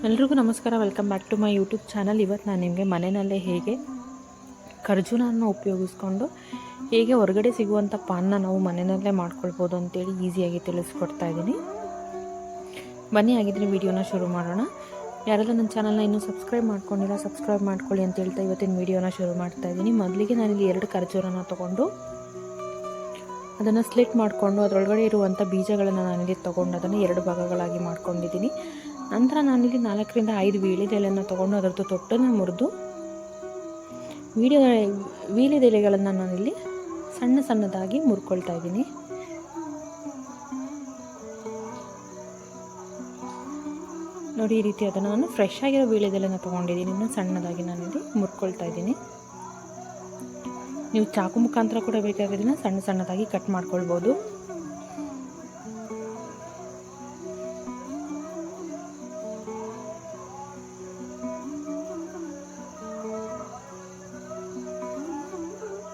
ಎಲ್ರಿಗೂ ನಮಸ್ಕಾರ. Welcome back to my YouTube channel. ಇವತ್ತು ನಾನು ನಿಮಗೆ ಮನೆಯಲ್ಲೇ ಹೇಗೆ ಖರ್ಜೂರವನ್ನು ಉಪಯೋಗಿಸ್ಕೊಂಡು ಹೇಗೆ ಹೊರಗಡೆ ಸಿಗುವಂಥ ಪಾನ್ನ ನಾವು ಮನೆಯಲ್ಲೇ ಮಾಡ್ಕೊಳ್ಬೋದು ಅಂತೇಳಿ ಈಸಿಯಾಗಿ ತಿಳಿಸ್ಕೊಡ್ತಾ ಇದ್ದೀನಿ. ಬನ್ನಿ ಆಗಿದ್ರೆ ವಿಡಿಯೋನ ಶುರು ಮಾಡೋಣ. ಯಾರೆಲ್ಲ ನನ್ನ ಚಾನಲ್ನ ಇನ್ನೂ ಸಬ್ಸ್ಕ್ರೈಬ್ ಮಾಡ್ಕೊಂಡಿಲ್ಲ ಸಬ್ಸ್ಕ್ರೈಬ್ ಮಾಡ್ಕೊಳ್ಳಿ ಅಂತ ಹೇಳ್ತಾ ಇವತ್ತಿನ ವಿಡಿಯೋನ ಶುರು ಮಾಡ್ತಾ ಇದ್ದೀನಿ. ಮೊದಲಿಗೆ ನಾನಿಲ್ಲಿ 2 ಖರ್ಜೂರನ ತೊಗೊಂಡು ಅದನ್ನು ಸ್ಲಿಟ್ ಮಾಡಿಕೊಂಡು ಅದರೊಳಗಡೆ ಇರುವಂಥ ಬೀಜಗಳನ್ನು ನಾನಿಲ್ಲಿ ತೊಗೊಂಡು ಅದನ್ನು 2 ಭಾಗಗಳಾಗಿ ಮಾಡ್ಕೊಂಡಿದ್ದೀನಿ. ನಂತರ ನಾನಿಲ್ಲಿ 4 ರಿಂದ 5 ವೀಳ್ಯದೆಲೆಯನ್ನು ತೊಗೊಂಡು ಅದರದ್ದು ತೊಟ್ಟನ್ನು ಮುರಿದು ವೀಳ್ಯದೆಲೆಗಳನ್ನು ನಾನಿಲ್ಲಿ ಸಣ್ಣ ಸಣ್ಣದಾಗಿ ಮುರ್ಕೊಳ್ತಾ ಇದ್ದೀನಿ. ನೋಡಿ, ಈ ರೀತಿ ಅದನ್ನು ನಾನು ಫ್ರೆಶ್ ಆಗಿರೋ ವೀಳ್ಯದೆಲೆನ ತೊಗೊಂಡಿದ್ದೀನಿ. ಇನ್ನು ಸಣ್ಣದಾಗಿ ನಾನಿಲ್ಲಿ ಮುರ್ಕೊಳ್ತಾ ಇದ್ದೀನಿ. ನೀವು ಚಾಕು ಮುಖಾಂತರ ಕೂಡ ಬೇಕಾಗಿದ್ದನ್ನ ಸಣ್ಣ ಸಣ್ಣದಾಗಿ ಕಟ್ ಮಾಡ್ಕೊಳ್ಬೋದು.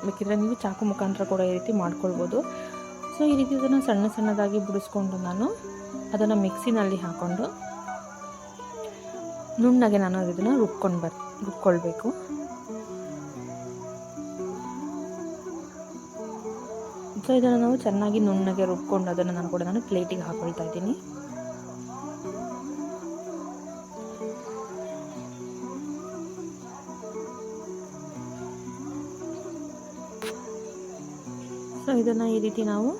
ಬೇಕಿದ್ರೆ ನೀವು ಚಾಕು ಮುಖಾಂತರ ಕೂಡ ಈ ರೀತಿ ಮಾಡ್ಕೊಳ್ಬೋದು. ಸೊ ಈ ರೀತಿ ಅದನ್ನು ಸಣ್ಣ ಸಣ್ಣದಾಗಿ ಬಿಡಿಸ್ಕೊಂಡು ನಾನು ಅದನ್ನು ಮಿಕ್ಸಿನಲ್ಲಿ ಹಾಕ್ಕೊಂಡು ನುಣ್ಣಗೆ ನಾನು ಇದನ್ನು ರುಬ್ಕೊಳ್ಬೇಕು. ಸೊ ಇದನ್ನು ನಾವು ಚೆನ್ನಾಗಿ ನುಣ್ಣಗೆ ರುಬ್ಕೊಂಡು ಅದನ್ನು ನಾನು ಪ್ಲೇಟಿಗೆ ಹಾಕೊಳ್ತಾ ಇದ್ದೀನಿ. ಸೊ ಇದನ್ನು ಈ ರೀತಿ ನಾವು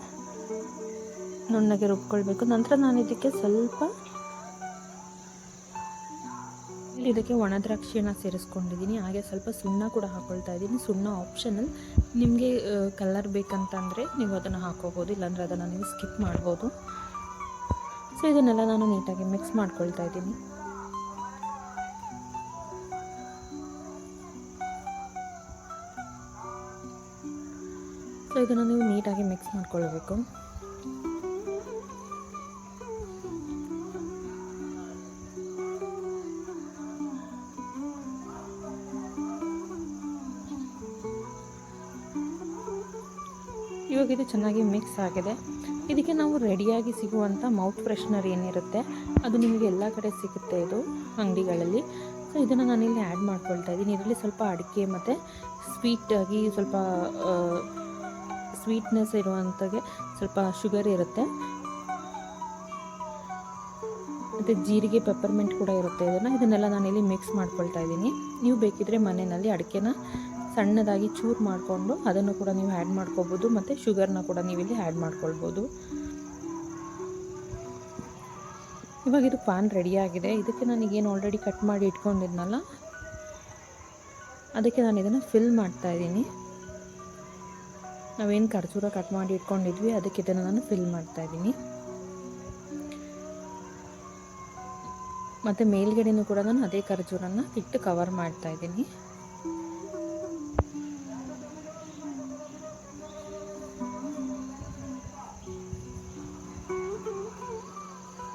ನುಣ್ಣಗೆ ರುಬ್ಕೊಳ್ಬೇಕು. ನಂತರ ನಾನು ಇದಕ್ಕೆ ಒಣ ದ್ರಾಕ್ಷಿಯನ್ನು ಸೇರಿಸ್ಕೊಂಡಿದ್ದೀನಿ. ಹಾಗೆ ಸ್ವಲ್ಪ ಸುಣ್ಣ ಕೂಡ ಹಾಕ್ಕೊಳ್ತಾ ಇದ್ದೀನಿ. ಸುಣ್ಣ ಆಪ್ಷನಲ್, ನಿಮಗೆ ಕಲರ್ ಬೇಕಂತಂದರೆ ನೀವು ಅದನ್ನು ಹಾಕೋಬೋದು, ಇಲ್ಲಾಂದರೆ ಅದನ್ನು ನೀವು ಸ್ಕಿಪ್ ಮಾಡ್ಬೋದು. ಸೊ ಇದನ್ನೆಲ್ಲ ನಾನು ನೀಟಾಗಿ ಮಿಕ್ಸ್ ಮಾಡ್ಕೊಳ್ತಾ ಇದ್ದೀನಿ. ಸೊ ಇದನ್ನು ನೀವು ನೀಟಾಗಿ ಮಿಕ್ಸ್ ಮಾಡ್ಕೊಳ್ಬೇಕು. ಇವಾಗ ಇದು ಚೆನ್ನಾಗಿ ಮಿಕ್ಸ್ ಆಗಿದೆ. ಇದಕ್ಕೆ ನಾವು ರೆಡಿಯಾಗಿ ಸಿಗುವಂಥ ಮೌತ್ ಫ್ರೆಶ್ನರ್ ಏನಿರುತ್ತೆ ಅದು ನಿಮಗೆ ಎಲ್ಲ ಕಡೆ ಸಿಗುತ್ತೆ, ಇದು ಅಂಗಡಿಗಳಲ್ಲಿ. ಸೊ ಇದನ್ನು ನಾನಿಲ್ಲಿ ಆ್ಯಡ್ ಮಾಡ್ಕೊಳ್ತಾ ಇದ್ದೀನಿ. ಇದರಲ್ಲಿ ಸ್ವಲ್ಪ ಅಡಿಕೆ ಮತ್ತು ಸ್ವೀಟಾಗಿ ಸ್ವಲ್ಪ ಸ್ವೀಟ್ನೆಸ್ ಇರುವಂಥಗೆ ಸ್ವಲ್ಪ ಶುಗರ್ ಇರುತ್ತೆ, ಮತ್ತು ಜೀರಿಗೆ ಪೆಪ್ಪರ್ಮೆಂಟ್ ಕೂಡ ಇರುತ್ತೆ. ಇದನ್ನೆಲ್ಲ ನಾನಿಲ್ಲಿ ಮಿಕ್ಸ್ ಮಾಡ್ಕೊಳ್ತಾ ಇದ್ದೀನಿ. ನೀವು ಬೇಕಿದ್ರೆ ಮನೆಯಲ್ಲಿ ಅಡಿಕೆನ ಸಣ್ಣದಾಗಿ ಚೂರು ಮಾಡಿಕೊಂಡು ಅದನ್ನು ಕೂಡ ನೀವು ಆ್ಯಡ್ ಮಾಡ್ಕೋಬೋದು, ಮತ್ತು ಶುಗರ್ನ ಕೂಡ ನೀವಿಲ್ಲಿ ಆ್ಯಡ್ ಮಾಡ್ಕೊಳ್ಬೋದು. ಇವಾಗ ಇದು ಪಾನ್ ರೆಡಿಯಾಗಿದೆ. ಇದಕ್ಕೆ ನನಗೇನು ಆಲ್ರೆಡಿ ಕಟ್ ಮಾಡಿ ಇಟ್ಕೊಂಡಿದ್ನಲ್ಲ ಅದಕ್ಕೆ ನಾನು ಇದನ್ನು ಫಿಲ್ ಮಾಡ್ತಾ ಇದ್ದೀನಿ. ನಾವೇನು ಖರ್ಜೂರ ಕಟ್ ಮಾಡಿ ಇಟ್ಕೊಂಡಿದ್ವಿ ಅದಕ್ಕೆ ಇದನ್ನು ನಾನು ಫಿಲ್ ಮಾಡ್ತಾ ಇದ್ದೀನಿ. ಮತ್ತು ಮೇಲ್ಗಡೆನೂ ಕೂಡ ನಾನು ಅದೇ ಖರ್ಜೂರನ್ನು ಇಟ್ಟು ಕವರ್ ಮಾಡ್ತಾ ಇದ್ದೀನಿ.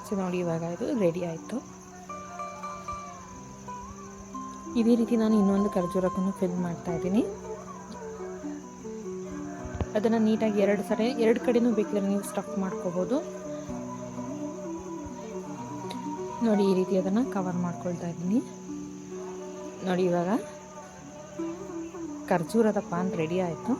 ಸೊ ನೋಡಿ, ಇವಾಗ ಇದು ರೆಡಿ ಆಯಿತು. ಇದೇ ರೀತಿ ನಾನು ಇನ್ನೊಂದು ಖರ್ಜೂರಕ್ಕೂ ಫಿಲ್ ಮಾಡ್ತಾ ಇದ್ದೀನಿ. ಅದನ್ನು ನೀಟಾಗಿ 2 ಕಡೆನೂ ಬೇಕಿದ್ರೆ ನೀವು ಸ್ಟಫ್ ಮಾಡ್ಕೋಬೋದು. ನೋಡಿ, ಈ ರೀತಿ ಅದನ್ನು ಕವರ್ ಮಾಡ್ಕೊಳ್ತಾ ಇದ್ದೀನಿ. ನೋಡಿ, ಇವಾಗ ಖರ್ಜೂರದ ಪಾನ್ ರೆಡಿ ಆಯಿತು.